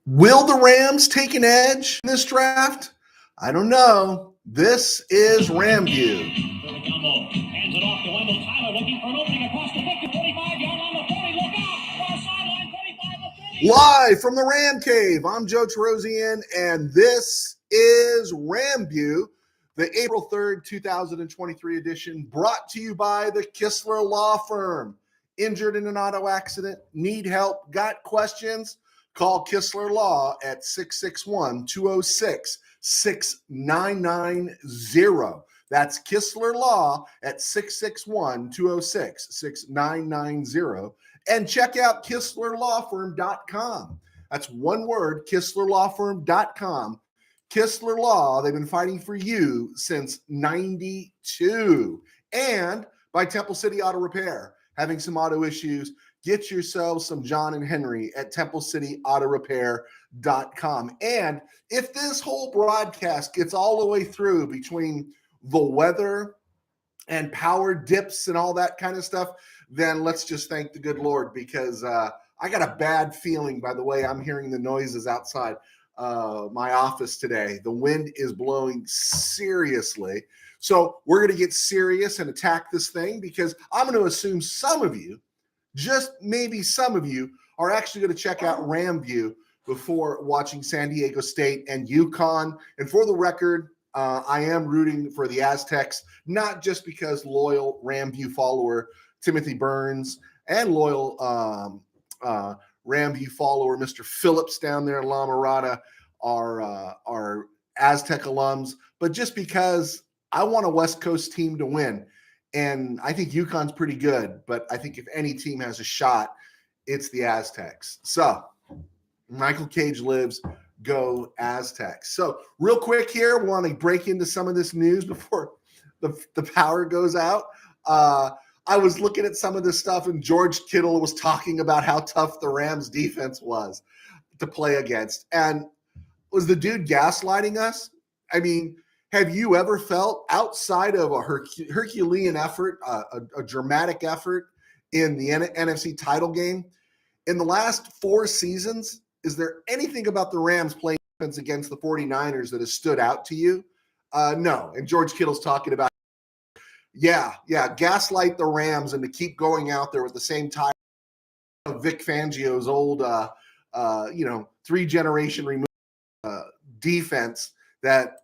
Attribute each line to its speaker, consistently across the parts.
Speaker 1: Will the Rams take an edge in this draft? I don't know. This is RamView.
Speaker 2: Hands it off to Wendell Tyler, looking for an opening across the 50, 45-yard line, the 40, look out, far sideline, 45, the 30.
Speaker 1: Live from the Ram Cave, I'm Joe Terosian, and this is RamView, the April 3rd, 2023 edition, brought to you by the Kistler Law Firm. Injured in an auto accident? Need help? Got questions? Call Kistler Law at 661-206-6990. That's Kistler Law at 661-206-6990. And check out KistlerLawFirm.com. That's one word, KistlerLawFirm.com. Kistler Law, they've been fighting for you since 92. And by Temple City Auto Repair, having some auto issues, get yourselves some John and Henry at TempleCityAutoRepair.com. And if this whole broadcast gets all the way through between the weather and power dips and all that kind of stuff, then let's just thank the good Lord, because I got a bad feeling by the way I'm hearing the noises outside my office today. The wind is blowing seriously. So we're going to get serious and attack this thing, because I'm going to assume some of you, just maybe some of you, are actually going to check out RamView before watching San Diego State and UConn. And for the record, I am rooting for the Aztecs, not just because loyal RamView follower Timothy Burns and loyal RamView follower Mr. Phillips down there in La Mirada are Aztec alums, but just because I want a West Coast team to win. And I think UConn's pretty good, but I think if any team has a shot, it's the Aztecs. So Michael Cage lives, go Aztecs. So real quick here, we want to break into some of this news before the power goes out. I was looking at some of this stuff, and George Kittle was talking about how tough the Rams defense was to play against. And was the dude gaslighting us? I mean, have you ever felt, outside of a Herculean effort, a dramatic effort in the NFC title game, in the last 4 seasons, is there anything about the Rams playing defense against the 49ers that has stood out to you? No. And George Kittle's talking about, gaslight the Rams and to keep going out there with the same tire of Vic Fangio's old, 3-generation removed defense that,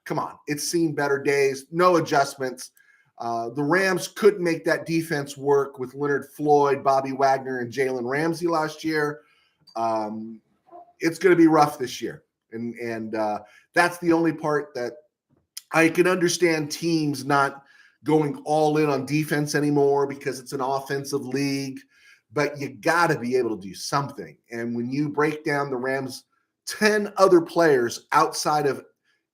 Speaker 1: come on, it's seen better days, no adjustments. The Rams couldn't make that defense work with Leonard Floyd, Bobby Wagner, and Jalen Ramsey last year. It's going to be rough this year. And that's the only part that I can understand teams not going all in on defense anymore, because it's an offensive league, but you got to be able to do something. And when you break down the Rams' 10 other players outside of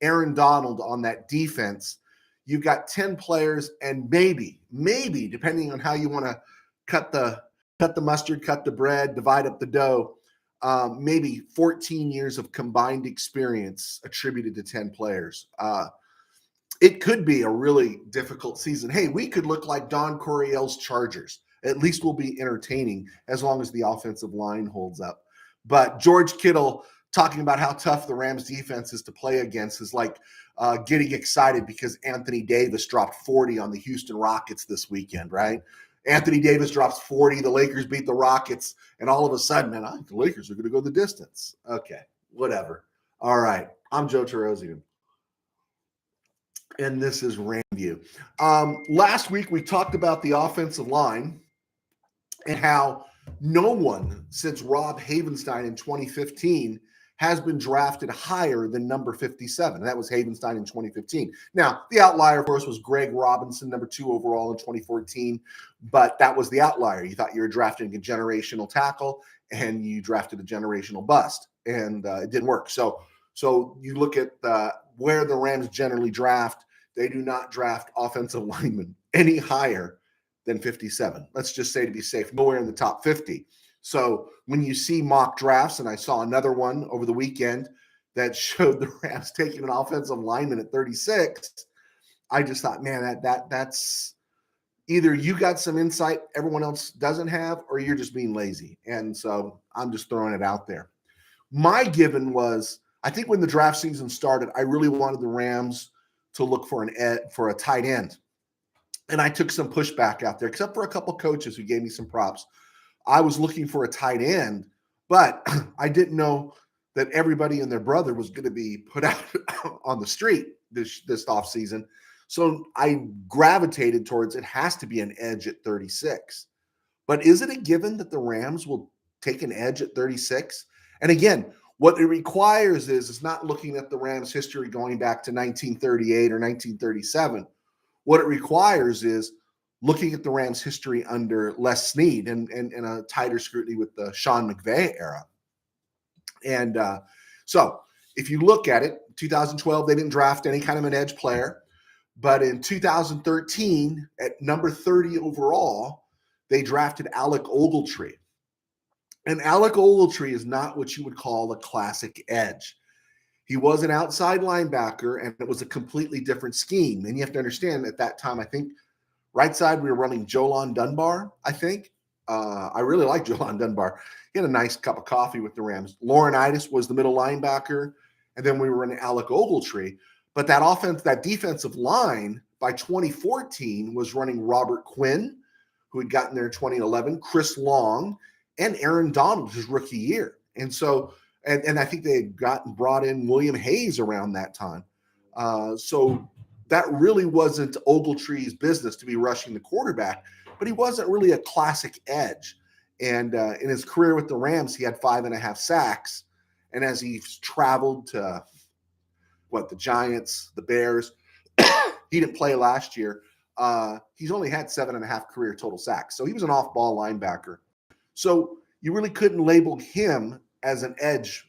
Speaker 1: Aaron Donald on that defense, you've got 10 players, and maybe, depending on how you want to cut the mustard, cut the bread, divide up the dough, maybe 14 years of combined experience attributed to 10 players. It could be a really difficult season. Hey, we could look like Don Coryell's Chargers. At least we'll be entertaining as long as the offensive line holds up. But George Kittle talking about how tough the Rams defense is to play against is like getting excited because Anthony Davis dropped 40 on the Houston Rockets this weekend, right? Anthony Davis drops 40, the Lakers beat the Rockets, and all of a sudden, man, I think the Lakers are going to go the distance. Okay, whatever. All right, I'm Joe Terosian, and this is RamView. Last week, we talked about the offensive line and how no one since Rob Havenstein in 2015 has been drafted higher than number 57. That was Havenstein in 2015. Now, the outlier, of course, was Greg Robinson, number 2 overall in 2014, but that was the outlier. You thought you were drafting a generational tackle, and you drafted a generational bust, and it didn't work. So you look at where the Rams generally draft, they do not draft offensive linemen any higher than 57. Let's just say, to be safe, nowhere in the top 50. So when you see mock drafts, and I saw another one over the weekend that showed the Rams taking an offensive lineman at 36, I just thought, man, that's either you got some insight everyone else doesn't have, or you're just being lazy. And so I'm just throwing it out there. My given was, I think when the draft season started, I really wanted the Rams to look for a tight end. And I took some pushback out there, except for a couple coaches who gave me some props. I was looking for a tight end, but I didn't know that everybody and their brother was going to be put out on the street this offseason. So I gravitated towards it has to be an edge at 36. But is it a given that the Rams will take an edge at 36? And again, what it requires is not looking at the Rams' history going back to 1938 or 1937. What it requires is looking at the Rams' history under Les Snead and a tighter scrutiny with the Sean McVay era. And so if you look at it, 2012, they didn't draft any kind of an edge player. But in 2013, at number 30 overall, they drafted Alec Ogletree. And Alec Ogletree is not what you would call a classic edge. He was an outside linebacker, and it was a completely different scheme. And you have to understand, at that time, I think right side we were running Jolon Dunbar, I think. I really like Jolon Dunbar. He had a nice cup of coffee with the Rams. Laurinaitis was the middle linebacker, and then we were running Alec Ogletree. But that defensive line by 2014 was running Robert Quinn, who had gotten there in 2011, Chris Long, and Aaron Donald, his rookie year. And so, and I think they had brought in William Hayes around that time. So that really wasn't Ogletree's business to be rushing the quarterback, but he wasn't really a classic edge. And in his career with the Rams, he had 5.5 sacks. And as he's traveled to the Giants, the Bears, he didn't play last year. He's only had 7.5 career total sacks. So he was an off-ball linebacker. So you really couldn't label him as an edge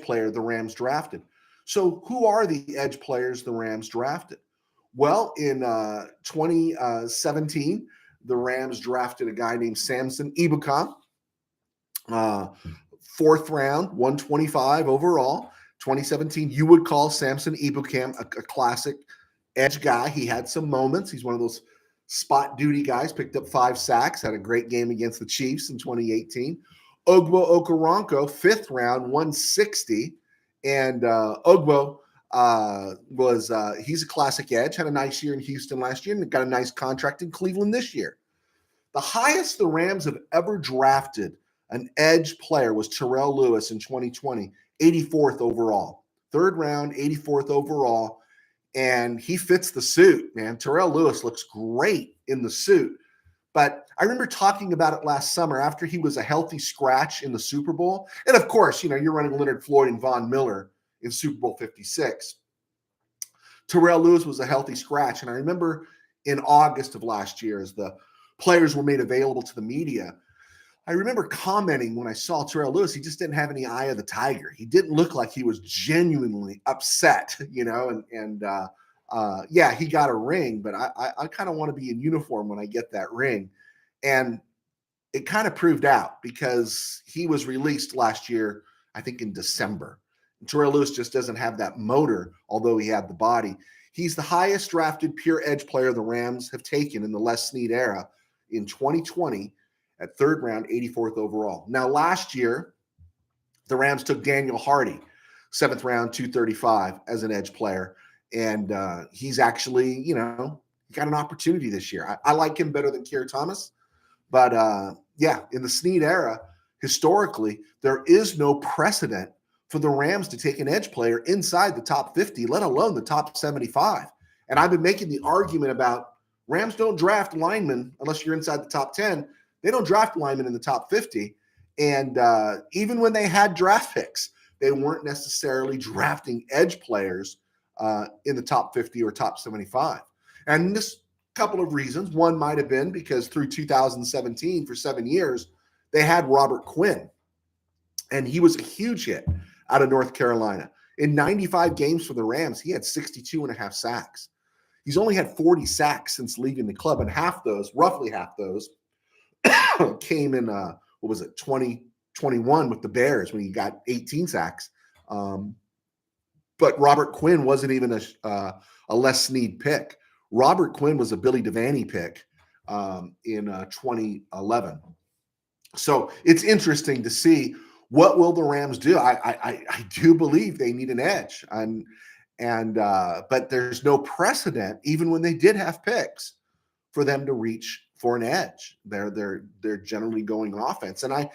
Speaker 1: player the Rams drafted. So who are the edge players the Rams drafted? Well, in 2017, the Rams drafted a guy named Samson Ebukam, 4th round, 125 overall. 2017, you would call Samson Ebukam a classic edge guy. He had some moments. He's one of those spot duty guys, picked up 5 sacks, had a great game against the Chiefs in 2018. Ogbo Okoronkwo, 5th round, 160. And Ogbo he's a classic edge, had a nice year in Houston last year and got a nice contract in Cleveland this year. The highest the Rams have ever drafted an edge player was Terrell Lewis in 2020, 84th overall. 3rd round, 84th overall. And he fits the suit, man. Terrell Lewis looks great in the suit. But I remember talking about it last summer after he was a healthy scratch in the Super Bowl. And of course, you're running Leonard Floyd and Von Miller in Super Bowl 56. Terrell Lewis was a healthy scratch. And I remember in August of last year, as the players were made available to the media, I remember commenting when I saw Terrell Lewis, he just didn't have any eye of the tiger. He didn't look like he was genuinely upset, he got a ring, but I kind of want to be in uniform when I get that ring. And it kind of proved out because he was released last year, I think in December. And Terrell Lewis just doesn't have that motor, although he had the body. He's the highest drafted pure edge player the Rams have taken in the Les Snead era in 2020 at 3rd round, 84th overall. Now, last year, the Rams took Daniel Hardy, 7th round, 235 as an edge player. And he's actually, got an opportunity this year. I like him better than Keir Thomas. But, in the Snead era, historically, there is no precedent for the Rams to take an edge player inside the top 50, let alone the top 75. And I've been making the argument about Rams don't draft linemen unless you're inside the top 10. They don't draft linemen in the top 50. And even when they had draft picks, they weren't necessarily drafting edge players in the top 50 or top 75. And this couple of reasons. One might have been because through 2017, for 7 years, they had Robert Quinn. And he was a huge hit out of North Carolina. In 95 games for the Rams, he had 62.5 sacks. He's only had 40 sacks since leaving the club, and roughly half those, came in 2021 with the Bears when he got 18 sacks. But Robert Quinn wasn't even a Les Snead pick. Robert Quinn was a Billy Devaney pick in 2011. So it's interesting to see what will the Rams do? I do believe they need an edge, but there's no precedent, even when they did have picks, for them to reach for an edge. They're generally going offense, and I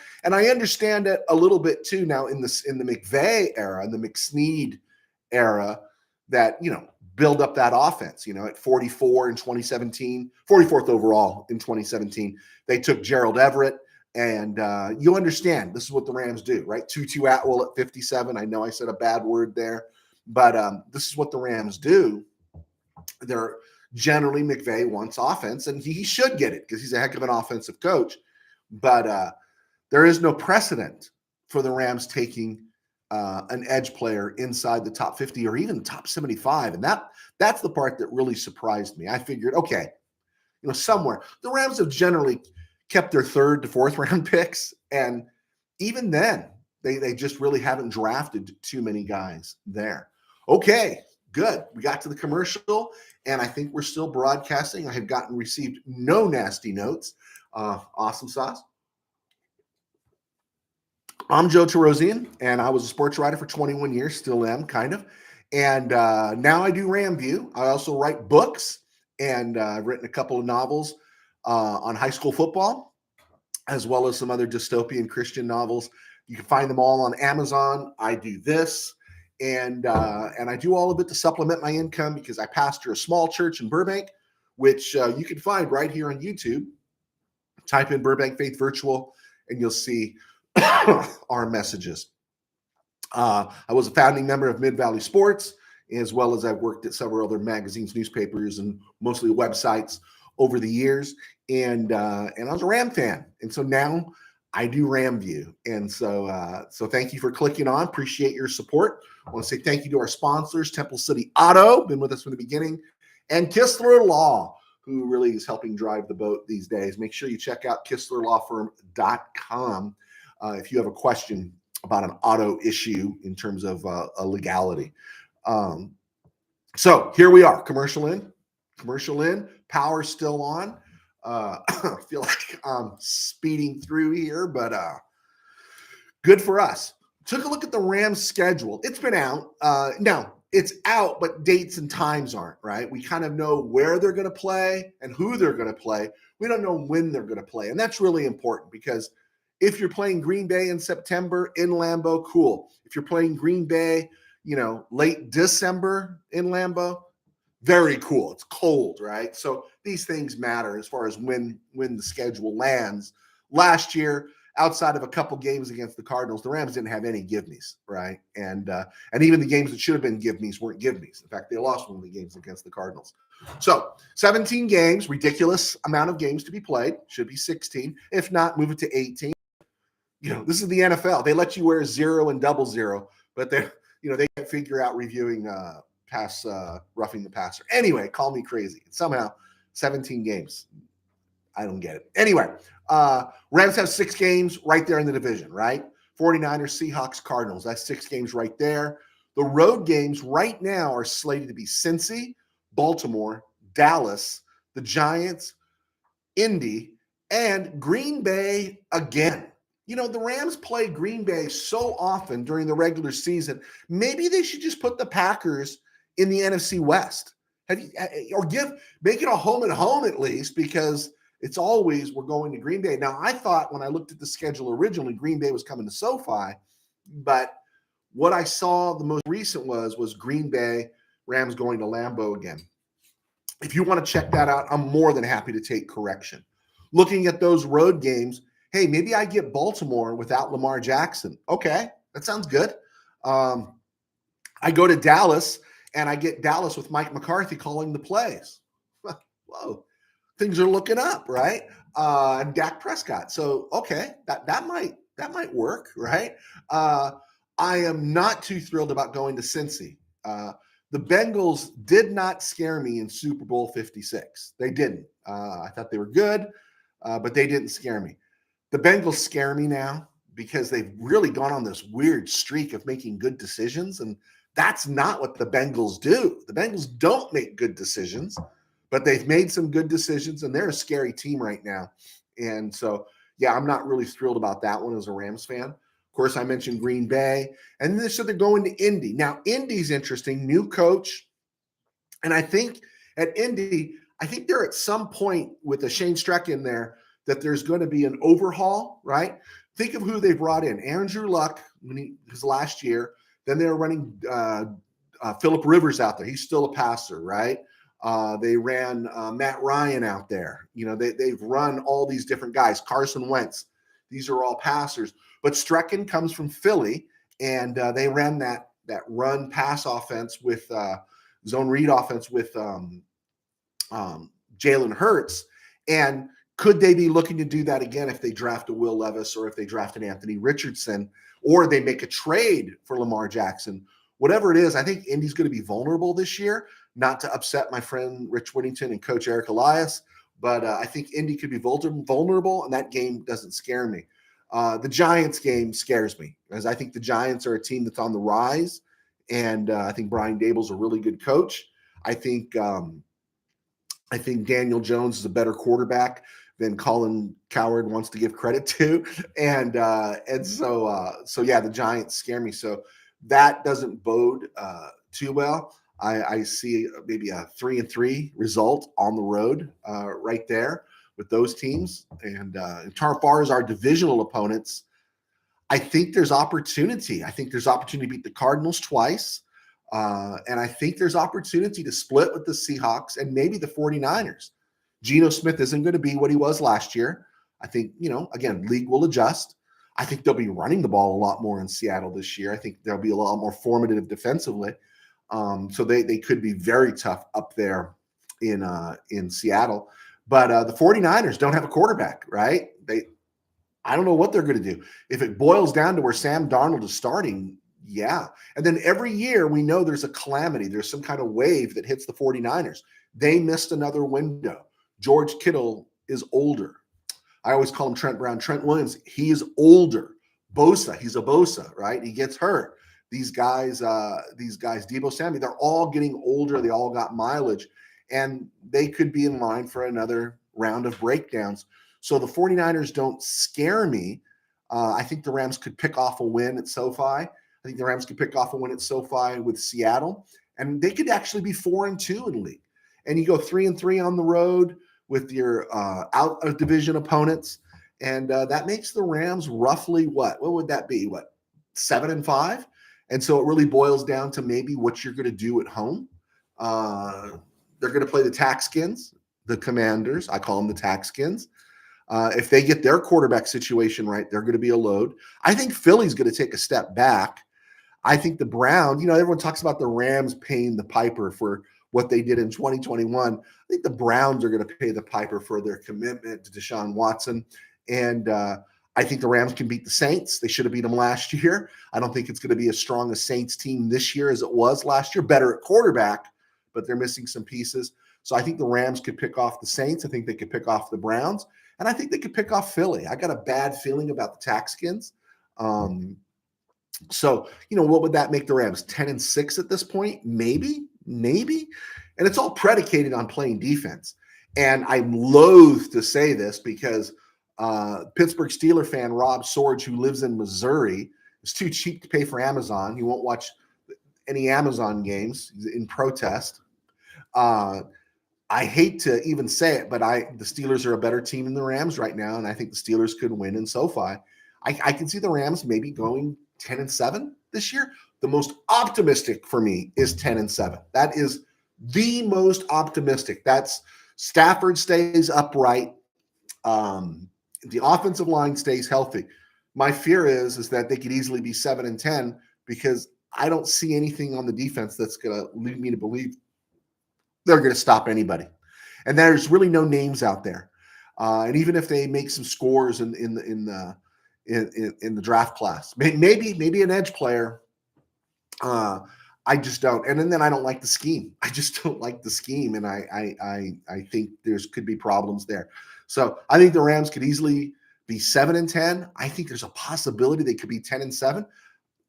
Speaker 1: understand it a little bit too now in the McVay era, in the McSnead era, that build up that offense. At 44 in 2017, 44th overall in 2017, they took Gerald Everett. And you understand, this is what the Rams do, right? Tutu Atwell at 57. I know I said a bad word there, but this is what the Rams do. They're generally, McVay wants offense, and he should get it because he's a heck of an offensive coach. But there is no precedent for the Rams taking an edge player inside the top 50 or even top 75. And that's the part that really surprised me. I figured, okay, somewhere. The Rams have generally kept their third to fourth round picks. And even then, they just really haven't drafted too many guys there. Okay, good. We got to the commercial, and I think we're still broadcasting. I have received no nasty notes. Awesome sauce. I'm Joe Terosian, and I was a sports writer for 21 years, still am, kind of. And now I do RamView. I also write books, and I've written a couple of novels on high school football, as well as some other dystopian Christian novels. You can find them all on Amazon. I do this, and I do all of it to supplement my income because I pastor a small church in Burbank, which you can find right here on YouTube. Type in Burbank Faith Virtual, and you'll see our messages. I was a founding member of Mid-Valley Sports, as well as I've worked at several other magazines, newspapers, and mostly websites over the years. And I was a Ram fan. And so now I do RamView. And so thank you for clicking on. Appreciate your support. I want to say thank you to our sponsors, Temple City Auto, been with us from the beginning, and Kistler Law, who really is helping drive the boat these days. Make sure you check out KistlerLawFirm.com if you have a question about an auto issue in terms of a legality. So here we are, commercial in, power's still on. I feel like I'm speeding through here, but good for us. Took a look at the Rams schedule. It's been out. Now, it's out, but dates and times aren't, right? We kind of know where they're going to play and who they're going to play. We don't know when they're going to play, and that's really important because if you're playing Green Bay in September in Lambeau, cool. If you're playing Green Bay, late December in Lambeau, very cool. It's cold, right? So these things matter as far as when the schedule lands. Last year, outside of a couple games against the Cardinals, the Rams didn't have any give-me's, right? And even the games that should have been give-me's weren't give-me's. In fact, they lost one of the games against the Cardinals. So 17 games, ridiculous amount of games to be played. Should be 16. If not, move it to 18. This is the NFL. They let you wear 0 and 00, but they can't figure out reviewing roughing the passer. Anyway, call me crazy. Somehow 17 games. I don't get it. Anyway, Rams have 6 games right there in the division, right? 49ers, Seahawks, Cardinals. That's 6 games right there. The road games right now are slated to be Cincy, Baltimore, Dallas, the Giants, Indy, and Green Bay again. The Rams play Green Bay so often during the regular season. Maybe they should just put the Packers in the NFC West. Make it a home and home at least, because it's always we're going to Green Bay. Now, I thought when I looked at the schedule originally, Green Bay was coming to SoFi, but what I saw the most recent was Green Bay, Rams going to Lambeau again. If you want to check that out, I'm more than happy to take correction. Looking at those road games, hey, maybe I get Baltimore without Lamar Jackson. Okay, that sounds good. I go to Dallas, and I get Dallas with Mike McCarthy calling the plays. Whoa, things are looking up, right? And Dak Prescott. So, okay, that might work, right? I am not too thrilled about going to Cincy. The Bengals did not scare me in Super Bowl 56. They didn't. I thought they were good, but they didn't scare me. The Bengals scare me now because they've really gone on this weird streak of making good decisions, and that's not what the Bengals do. The Bengals don't make good decisions, but they've made some good decisions, and they're a scary team right now. And so, yeah, I'm not really thrilled about that one as a Rams fan. Of course, I mentioned Green Bay. And then so they're going to Indy. Now, Indy's interesting, new coach. And I think at Indy, I think they're at some point with a Shane Streck in there that there's going to be an overhaul, right? Think of who they brought in. Andrew Luck, his last year. Then they were running Phillip Rivers out there. He's still a passer, right? They ran Matt Ryan out there. They've run all these different guys. Carson Wentz. These are all passers. But Strecken comes from Philly, and they ran that run pass offense with zone read offense with Jalen Hurts. And could they be looking to do that again if they draft a Will Levis or if they draft an Anthony Richardson or they make a trade for Lamar Jackson? Whatever it is, I think Indy's going to be vulnerable this year, not to upset my friend Rich Whittington and Coach Eric Elias, but I think Indy could be vulnerable, and that game doesn't scare me. The Giants game scares me, because I think the Giants are a team that's on the rise, and I think Brian Dable's a really good coach. I think Daniel Jones is a better quarterback than Colin Cowherd wants to give credit to, and so yeah, the Giants scare me. So that doesn't bode too well. I see maybe a 3-3 result on the road right there with those teams. And as far as our divisional opponents, I think there's opportunity. I think there's opportunity to beat the Cardinals twice. And I think there's opportunity to split with the Seahawks and maybe the 49ers. Geno Smith isn't going to be what he was last year. I think, again, league will adjust. I think they'll be running the ball a lot more in Seattle this year. I think they'll be a lot more formative defensively. So they could be very tough up there in Seattle. But the 49ers don't have a quarterback, right? I don't know what they're going to do. If it boils down to where Sam Darnold is starting, yeah. And then every year we know there's a calamity. There's some kind of wave that hits the 49ers. They missed another window. George Kittle is older. I always call him Trent Brown. Trent Williams, he is older. Bosa, he's a Bosa, right? He gets hurt. These guys, Deebo Samuel, they're all getting older. They all got mileage, and they could be in line for another round of breakdowns. So the 49ers don't scare me. I think the Rams could pick off a win at SoFi. I think the Rams could pick off a win at SoFi with Seattle, and they could actually be 4-2 in the league. And you go 3-3 on the road with your out of division opponents, and that makes the Rams roughly what? What would that be? 7-5? And so it really boils down to maybe what you're going to do at home. They're going to play the Taxkins, the Commanders. I call them the Taxkins. If they get their quarterback situation right, they're going to be a load. I think Philly's going to take a step back. I think the Browns, everyone talks about the Rams paying the piper for what they did in 2021. I think the Browns are going to pay the piper for their commitment to Deshaun Watson. And I think the Rams can beat the Saints. They should have beat them last year. I don't think it's going to be as strong a Saints team this year as it was last year. Better at quarterback, but they're missing some pieces. So I think the Rams could pick off the Saints. I think they could pick off the Browns. And I think they could pick off Philly. I got a bad feeling about the Taxkins. So, what would that make the Rams? 10-6 at this point? Maybe. And it's all predicated on playing defense. And I'm loath to say this because Pittsburgh Steeler fan Rob Sorge, who lives in Missouri, is too cheap to pay for Amazon. He won't watch any Amazon games. He's in protest. I hate to even say it, but the Steelers are a better team than the Rams right now, and I think the Steelers could win in SoFi. I can see the Rams maybe going 10-7 this year. The most optimistic for me is 10-7. That is the most optimistic. That's Stafford stays upright. The offensive line stays healthy. My fear is that they could easily be 7-10 because I don't see anything on the defense that's going to lead me to believe they're going to stop anybody. And there's really no names out there. And even if they make some scores in the draft class, maybe an edge player, I just don't. And then I don't like the scheme. I just don't like the scheme, and I think could be problems there. So I think the Rams could easily be 7-10. I think there's a possibility they could be 10-7.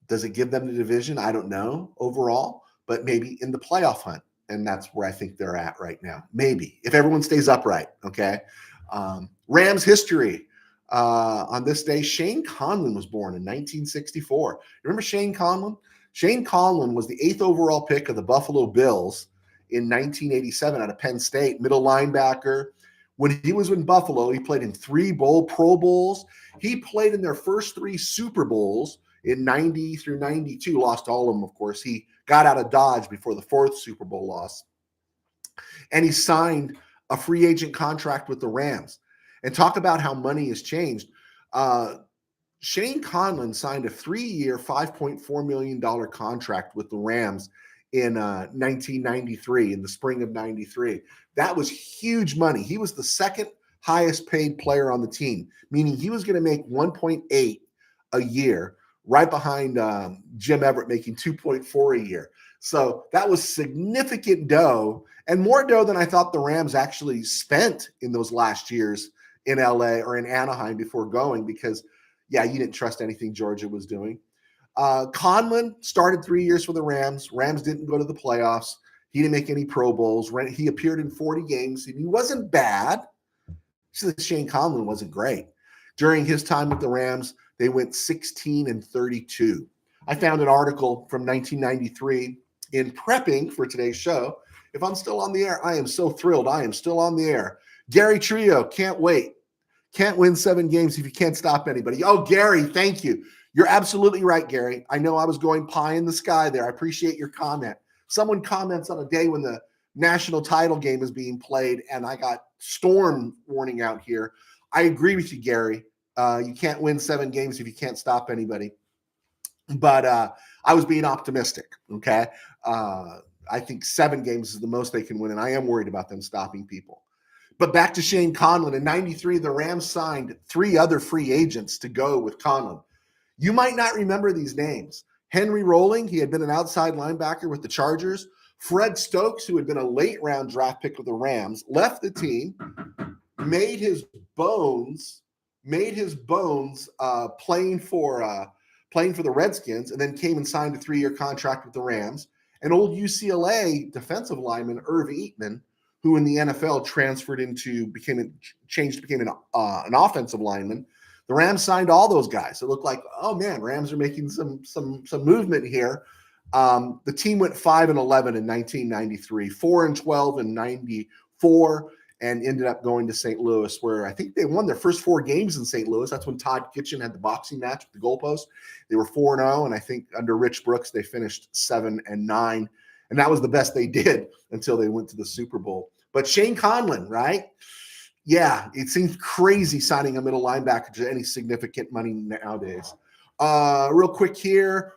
Speaker 1: Does it give them the division? I don't know overall, but maybe in the playoff hunt. And that's where I think they're at right now. Maybe if everyone stays upright. Okay. Rams history. on this day, Shane Conlon was born in 1964. Remember Shane Conlon? Shane Conlon was the 8th overall pick of the Buffalo Bills in 1987 out of Penn State, middle linebacker. When he was in Buffalo, he played in 3 Pro Bowls. He played in their first 3 Super Bowls in 90 through 92, lost all of them, of course. He got out of Dodge before the 4th Super Bowl loss. And he signed a free agent contract with the Rams. And talk about how money has changed. Shane Conlon signed a 3-year, $5.4 million contract with the Rams in 1993, in the spring of 93. That was huge money. He was the 2nd highest paid player on the team, meaning he was going to make 1.8 a year, right behind Jim Everett making 2.4 a year. So that was significant dough, and more dough than I thought the Rams actually spent in those last years in LA or in Anaheim before going, because you didn't trust anything Georgia was doing. Conlon started 3 years for the Rams. Rams didn't go to the playoffs. He didn't make any Pro Bowls. He appeared in 40 games. He wasn't bad. Shane Conlon wasn't great. During his time with the Rams, they went 16-32. I found an article from 1993 in prepping for today's show. If I'm still on the air, I am so thrilled. I am still on the air. Gary Trio, can't wait. Can't win 7 games if you can't stop anybody. Oh, Gary, thank you. You're absolutely right, Gary. I know I was going pie in the sky there. I appreciate your comment. Someone comments on a day when the national title game is being played, and I got storm warning out here. I agree with you, Gary. You can't win 7 games if you can't stop anybody. But I was being optimistic, okay? I think 7 games is the most they can win, and I am worried about them stopping people. But back to Shane Conlon. In 93, the Rams signed 3 other free agents to go with Conlon. You might not remember these names. Henry Rolling, he had been an outside linebacker with the Chargers. Fred Stokes, who had been a late-round draft pick with the Rams, left the team, made his bones playing for the Redskins, and then came and signed a 3-year contract with the Rams. And old UCLA defensive lineman Irv Eatman, who in the NFL became an offensive lineman. The Rams signed all those guys. It looked like, oh man, Rams are making some movement here. The team went 5-11 in 1993, 4-12 in 94, and ended up going to St. Louis, where I think they won their first 4 games in St. Louis. That's when Todd Kitchen had the boxing match with the goalpost. They were 4-0, and I think under Rich Brooks they finished 7-9. And that was the best they did until they went to the Super Bowl. But Shane Conlon, right? Yeah, it seems crazy signing a middle linebacker to any significant money nowadays. Real quick here,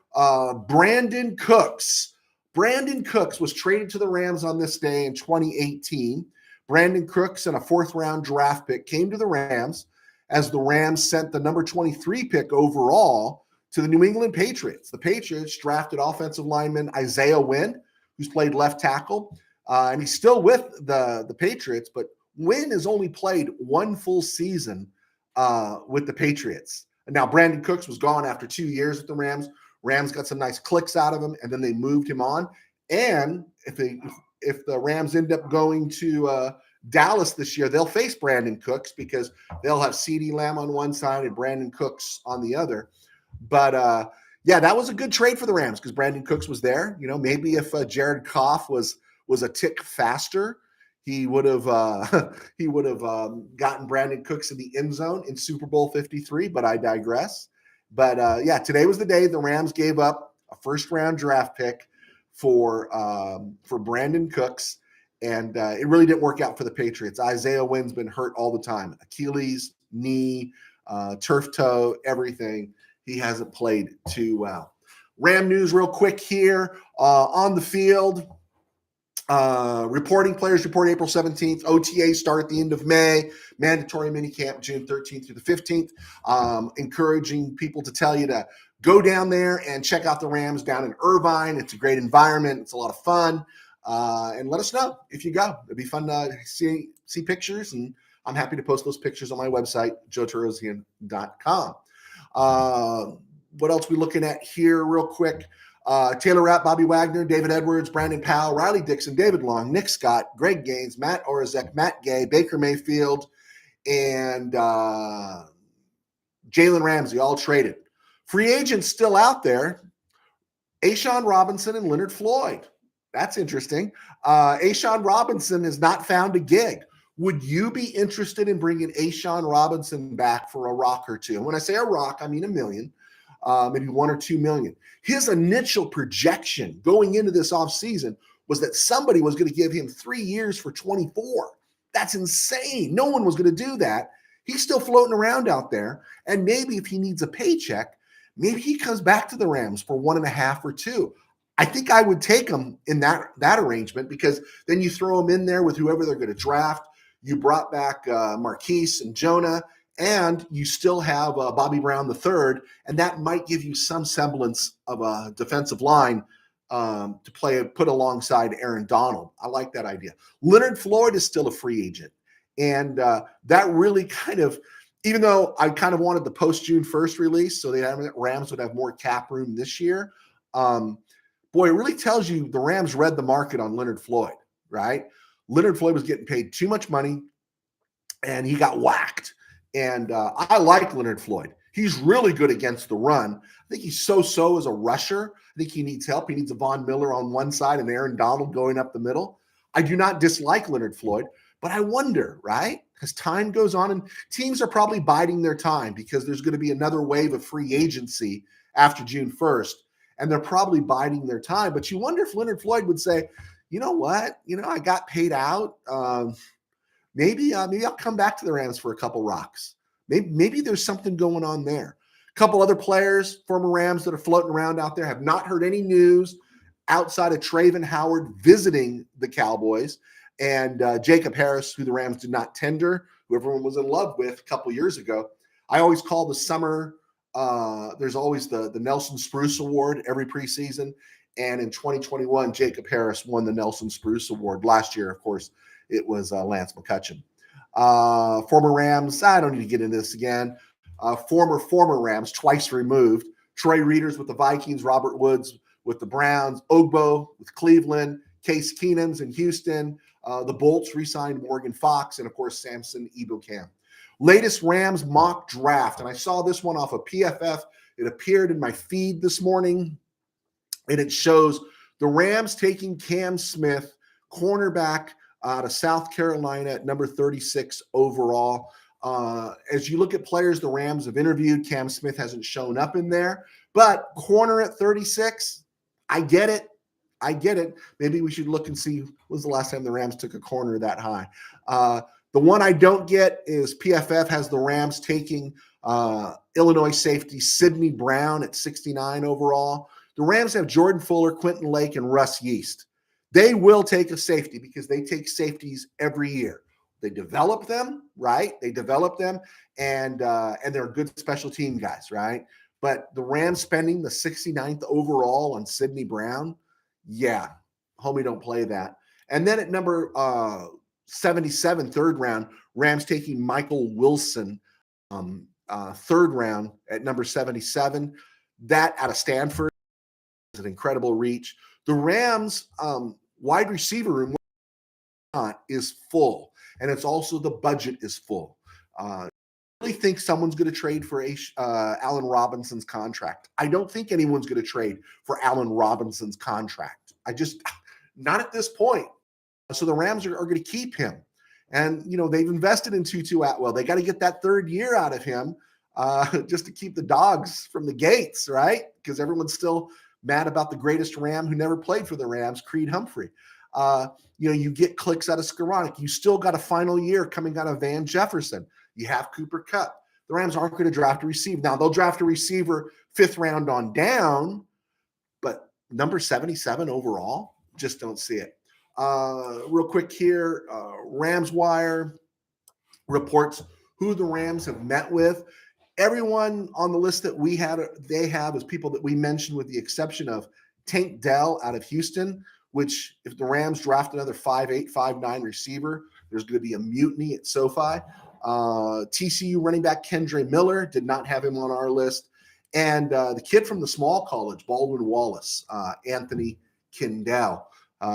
Speaker 1: Brandon Cooks. Brandon Cooks was traded to the Rams on this day in 2018. Brandon Cooks and a 4th-round draft pick came to the Rams as the Rams sent the number 23 pick overall to the New England Patriots. The Patriots drafted offensive lineman Isaiah Wynn, who's played left tackle, and he's still with the Patriots, but Wynn has only played 1 full season with the Patriots. And now Brandon Cooks was gone after 2 years with the Rams. Rams got some nice clicks out of him, and then they moved him on. And if the Rams end up going to Dallas this year, they'll face Brandon Cooks because they'll have CeeDee Lamb on one side and Brandon Cooks on the other. But that was a good trade for the Rams because Brandon Cooks was there. You know, maybe if Jared Goff was a tick faster, he would have gotten Brandon Cooks in the end zone in Super Bowl 53. But I digress. But today was the day the Rams gave up a 1st-round draft pick for Brandon Cooks, and it really didn't work out for the Patriots. Isaiah Wynn's been hurt all the time: Achilles, knee, turf toe, everything. He hasn't played too well. Ram news real quick here. On the field, reporting players report April 17th. OTA start at the end of May. Mandatory minicamp June 13th through the 15th. Encouraging people to tell you to go down there and check out the Rams down in Irvine. It's a great environment. It's a lot of fun. And let us know if you go. It'd be fun to see pictures, and I'm happy to post those pictures on my website, joetarosian.com. What else are we looking at here real quick? Taylor Rapp, Bobby Wagner, David Edwards, Brandon Powell, Riley Dixon, David Long, Nick Scott, Greg Gaines, Matt Orzek, Matt Gay, Baker Mayfield, and Jalen Ramsey, all traded. Free agents still out there. A'Shawn Robinson and Leonard Floyd. That's interesting. A'Shawn Robinson has not found a gig. Would you be interested in bringing A'Shawn Robinson back for a rock or two? And when I say a rock, I mean $1 million, maybe $1 or $2 million. His initial projection going into this offseason was that somebody was going to give him 3 years for 24. That's insane. No one was going to do that. He's still floating around out there. And maybe if he needs a paycheck, maybe he comes back to the Rams for 1.5 or 2. I think I would take him in that arrangement, because then you throw him in there with whoever they're going to draft. You brought back Marquise and Jonah, and you still have Bobby Brown III, and that might give you some semblance of a defensive line to put alongside Aaron Donald. I like that idea. Leonard Floyd is still a free agent, and that really kind of, even though I kind of wanted the post-June 1st release so the Rams would have more cap room this year, boy, it really tells you the Rams read the market on Leonard Floyd, right? Leonard Floyd was getting paid too much money, and he got whacked. And I like Leonard Floyd. He's really good against the run. I think he's so-so as a rusher. I think he needs help. He needs a Von Miller on one side and Aaron Donald going up the middle. I do not dislike Leonard Floyd, but I wonder, right? As time goes on, and teams are probably biding their time because there's going to be another wave of free agency after June 1st, and they're probably biding their time. But you wonder if Leonard Floyd would say, you know what? I got paid out. Maybe I'll come back to the Rams for a couple rocks. Maybe there's something going on there. A couple other players, former Rams, that are floating around out there, have not heard any news outside of Traven Howard visiting the Cowboys, and Jacob Harris, who the Rams did not tender, who everyone was in love with a couple years ago. I always call the summer, there's always the Nelson Spruce Award every preseason. And in 2021, Jacob Harris won the Nelson Spruce Award. Last year, of course, it was Lance McCutcheon. Former Rams, I don't need to get into this again. Former Rams, twice removed. Troy Reeders with the Vikings, Robert Woods with the Browns, Ogbo with Cleveland, Case Keenum's in Houston. The Bolts re-signed Morgan Fox, and, of course, Samson Ebukam. Latest Rams mock draft, and I saw this one off of PFF. It appeared in my feed this morning, and it shows the Rams taking Cam Smith, cornerback out of South Carolina at number 36 overall. As you look at players the Rams have interviewed, Cam Smith hasn't shown up in there. But corner at 36, I get it. Maybe we should look and see when was the last time the Rams took a corner that high. The one I don't get is PFF has the Rams taking Illinois safety Sidney Brown at 69 overall. The Rams have Jordan Fuller, Quentin Lake, and Russ Yeast. They will take a safety because they take safeties every year. They develop them, right? And they're good special team guys, right? But the Rams spending the 69th overall on Sidney Brown, yeah, homie, don't play that. And then at number 77, third round, Rams taking Michael Wilson, third round at number 77. That out of Stanford is an incredible reach. The Rams wide receiver room is full, and it's also the budget is full. I really think someone's going to trade for Allen Robinson's contract. I don't think anyone's going to trade for Allen Robinson's contract. Not at this point. So the Rams are going to keep him. And, they've invested in Tutu Atwell. They got to get that third year out of him just to keep the dogs from the gates, right? Because everyone's still mad about the greatest Ram who never played for the Rams, Creed Humphrey. You get clicks out of Skoranek. You still got a final year coming out of Van Jefferson. You have Cooper Kupp. The Rams aren't going to draft a receiver. Now, they'll draft a receiver 5th round on down, but number 77 overall, just don't see it. Real quick here, Rams Wire reports who the Rams have met with. Everyone on the list that they have is people that we mentioned, with the exception of Tank Dell out of Houston, which if the Rams draft another 5'8", 5'9" receiver, there's going to be a mutiny at SoFi. TCU running back Kendre Miller, did not have him on our list. And the kid from the small college, Baldwin Wallace, Anthony Kindell,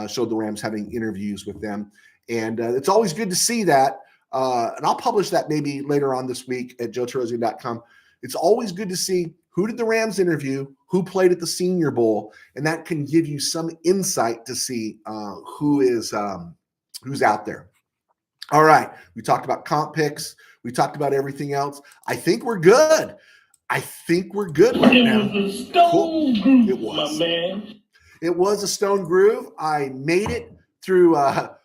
Speaker 1: showed the Rams having interviews with them. And it's always good to see that. And I'll publish that maybe later on this week at joeterosian.com. it's always good to see who did the Rams interview, who played at the Senior Bowl, and that can give you some insight to see who's out there. All right, we talked about comp picks. We talked about everything else. I think we're good. I think we're good right now.
Speaker 2: It was a stone groove,
Speaker 1: It was.
Speaker 2: my man.
Speaker 1: It was a stone groove. I made it through the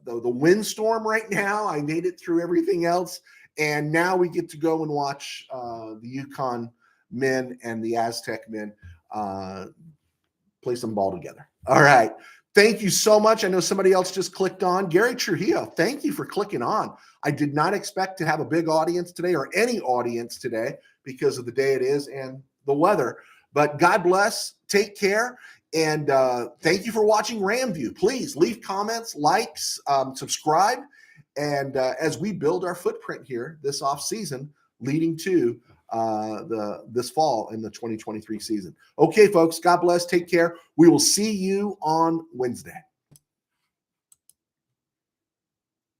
Speaker 1: windstorm right now. I made it through everything else, and now we get to go and watch the Yukon men and the Aztec men play some ball together. All right. Thank you so much. I know somebody else just clicked on. Gary Trujillo, thank you for clicking on. I did not expect to have a big audience today or any audience today because of the day it is and the weather. But God bless. Take care. And thank you for watching RamView. Please leave comments, likes, subscribe. And as we build our footprint here this off season, leading to this fall in the 2023 season. Okay, folks, God bless. Take care. We will see you on Wednesday.